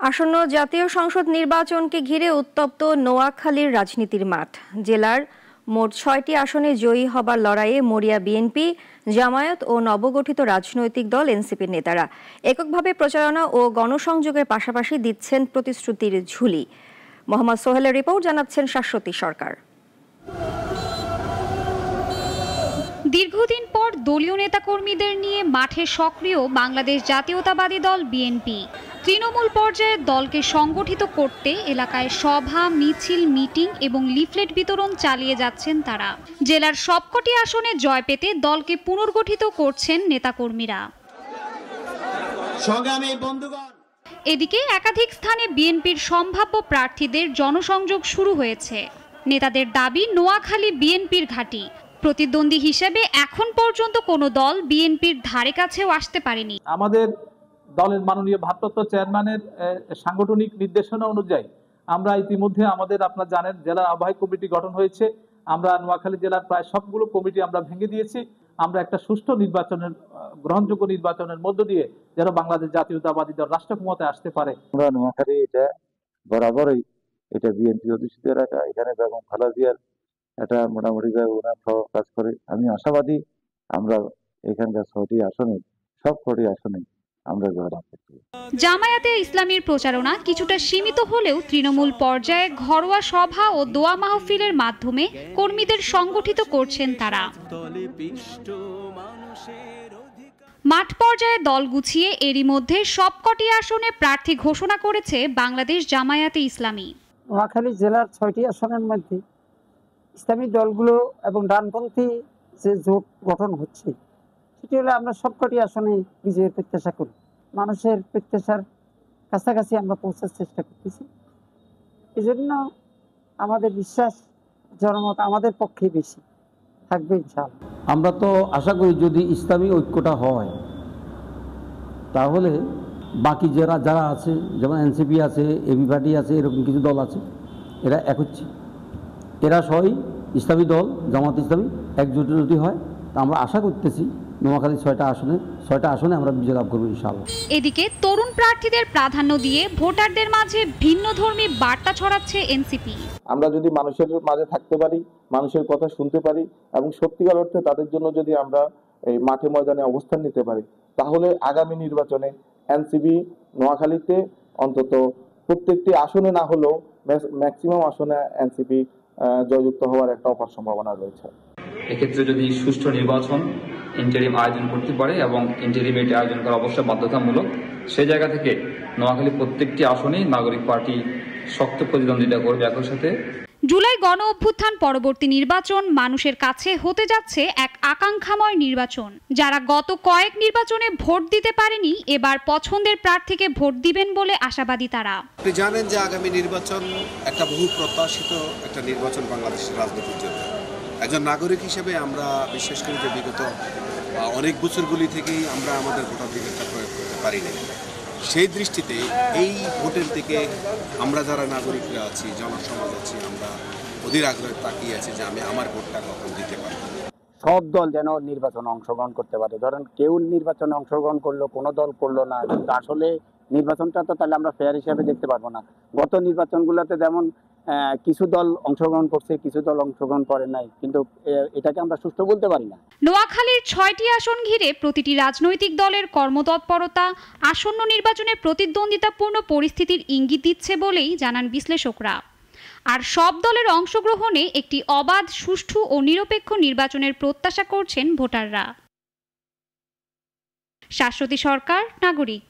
আসন্ন জাতীয় সংসদ নির্বাচনকে ঘিরে উত্তপ্ত নোয়াখালীর রাজনীতির মাঠ। জেলার মোট ৬টি আসনে জয়ী হবার লড়াইয়ে মরিয়া বিএনপি, জামায়াত ও নবগঠিত রাজনৈতিক দল এনসিপির নেতারা এককভাবে প্রচারণা ও গণসংযোগের পাশাপাশি দিচ্ছেন প্রতিশ্রুতির ঝুলি। মোহাম্মদ সোহেলের রিপোর্ট, জানাচ্ছেন শাশ্বতী সরকার। দীর্ঘদিন পর দলীয় নেতাকর্মীদের নিয়ে মাঠে সক্রিয় বাংলাদেশ জাতীয়তাবাদী দল বিএনপি। তৃণমূল পর্যায়ে দলকে সংগঠিত করতে এলাকায় সভা, মিছিল, মিটিং এবং লিফলেট বিতরণ চালিয়ে যাচ্ছেন তারা। জেলার সবকটি আসনে জয় পেতে দলকে পুনর্গঠিত করছেন নেতাকর্মীরা। এদিকে একাধিক স্থানে বিএনপির সম্ভাব্য প্রার্থীদের জনসংযোগ শুরু হয়েছে। নেতাদের দাবি, নোয়াখালী বিএনপির ঘাঁটি। প্রতিদ্বন্দ্বী হিসেবে এখন পর্যন্ত কোনো দল বিএনপির ধারে কাছেও আসতে পারেনি। আমাদের দলের মাননীয় ভারপ্রাপ্ত চেয়ারম্যানের সাংগঠনিক নির্দেশনা অনুযায়ী আমরা ইতিমধ্যে আপনারা জানেন জেলা আহ্বায়ক কমিটি গঠন হয়েছে। আমরা নোয়াখালী জেলার প্রায় সবগুলো কমিটি আমরা ভেঙে দিয়েছি। আমরা একটা সুষ্ঠু নির্বাচনের, গ্রহণযোগ্য নির্বাচনের মধ্য দিয়ে যেন বাংলাদেশ জাতীয়তাবাদী দল রাষ্ট্র ক্ষমতায় আসতে পারে। আমরা নোয়াখালী এটা বরাবরই এটা বিএনপি অধিষ্ঠিত এলাকা, এখানে বেগম খালেদা জিয়ার এটা মোটামুটি ওনার সহ কাজ করে। আমি আশাবাদী আমরা এখানকার সব কটি আসনে আমরা জয়লাভ করছি। জামায়াতে ইসলামীর প্রচারণা কিছুটা সীমিত হলেও তৃণমূল পর্যায়ে ঘরোয়া সভা ও দোয়া মাহফিলের মাধ্যমে কর্মীদের সংগঠিত করছেন তারা। মাঠ পর্যায়ে দল গুছিয়ে এরই মধ্যে সবকটি আসনে প্রার্থী ঘোষণা করেছে বাংলাদেশ জামায়াতে ইসলামী। নোয়াখালী জেলার 6টি আসনের মধ্যে ইসলামী দলগুলো এবং ডানপন্থী যে জোট গঠন হচ্ছে, সেটি হলে আমরা সবকটি আসনে বিজয়ের প্রত্যাশা করি। মানুষের প্রত্যাশার কাছাকাছি আমরা পৌঁছার চেষ্টা করতেছি। এজন্য আমাদের বিশ্বাস, জনমত আমাদের পক্ষে বেশি থাকবে ইনশাআল্লাহ। আমরা তো আশা করি যদি ইসলামী ঐক্যটা হয় তাহলে বাকি যারা আছে, যেমন এনসিপি আছে, এবি পার্টি আছে, এরকম কিছু দল আছে, এরা এক হচ্ছে, এরা সবাই ইসলামী দল, জামাত ইসলামী একজোট যদি হয় তা আমরা আশা করতেছি নোয়াখালী 6টা আসনে আমরা বিজয় লাভ করবো ইনশাআল্লাহ। এদিকে তরুণ প্রার্থীদের প্রাধান্য দিয়ে ভোটারদের মাঝে ভিন্নধর্মী বার্তা ছড়াচ্ছে এনসিপি। আমরা যদি মানুষের মাঝে থাকতে পারি, মানুষের কথা শুনতে পারি এবং সত্যিকার অর্থে তাদের জন্য যদি আমরা এই মাঠে ময়দানে অবস্থান নিতে পারি, তাহলে আগামী নির্বাচনে এনসিপি নোয়াখালীতে অন্তত প্রত্যেকটি আসনে না হলেও ম্যাক্সিমাম আসনে এনসিপি জয়যুক্ত হওয়ার একটা অপার সম্ভাবনা রয়েছে। এক্ষেত্রে যদি সুষ্ঠু নির্বাচন ইন্টারিম আয়োজন করতে পারে এবং ইন্টারিমেট আয়োজন করা অবশ্যই বাধ্যতামূলক, সেই জায়গা থেকে নোয়াখালী প্রত্যেকটি আসনেই নাগরিক পার্টি শক্ত প্রতিদ্বন্দ্বিতা করবে। একই সাথে জুলাই গণ অভ্যুত্থান পরবর্তী নির্বাচন মানুষের কাছে হতে যাচ্ছে এক আকাঙ্ক্ষাময় নির্বাচন। যারা গত কয়েক নির্বাচনে ভোট দিতে পারেনি, এবার পছন্দের প্রার্থীকে ভোট দিবেন বলে আশাবাদী তারা। আপনি জানেন যে আগামী নির্বাচন একটা বহু প্রত্যাশিত একটা নির্বাচন বাংলাদেশের রাজনীতির জন্য। একজন নাগরিক হিসেবে আমরা বিশ্বাস করি যে বিগত অনেক বছরগুলি থেকেই আমরা আমাদের ভোটাধিকারটা প্রয়োগ করতে পারি না। সেই দৃষ্টিতে এই ভোটের দিকে আমরা যারা নাগরিকরা আছি, জনসমাজ আছি, আমরা অধীর আগ্রহে তাকিয়ে আছি যে আমি আমার ভোটটা কখন দিতে পারি। সব দল যেন নির্বাচনে অংশগ্রহণ করতে পারে। ধরেন কেউ নির্বাচনে অংশগ্রহণ করলো, কোনো দল করলো না, কিন্তু আসলে নির্বাচনটা তো তাহলে আমরা ফেয়ার হিসাবে দেখতে পারবো না। গত নির্বাচনগুলোতে যেমন কিছু দল অংশগ্রহণ করছে, কিছু দল অংশগ্রহণ করে নাই, কিন্তু এটাকে আমরা সুষ্ঠু বলতে পারি না। নোয়াখালীর 6টি আসন ঘিরে প্রতিটি রাজনৈতিক দলের কর্মতৎপরতা আসন্ন নির্বাচনে প্রতিদ্বন্দ্বিতাপূর্ণ পরিস্থিতির ইঙ্গিত দিচ্ছে বলেই জানান বিশ্লেষকরা। আর সব দলের অংশগ্রহণে একটি অবাধ, সুষ্ঠু ও নিরপেক্ষ নির্বাচনের প্রত্যাশা করছেন ভোটাররা। শাশ্বতী সরকার, নাগরিক।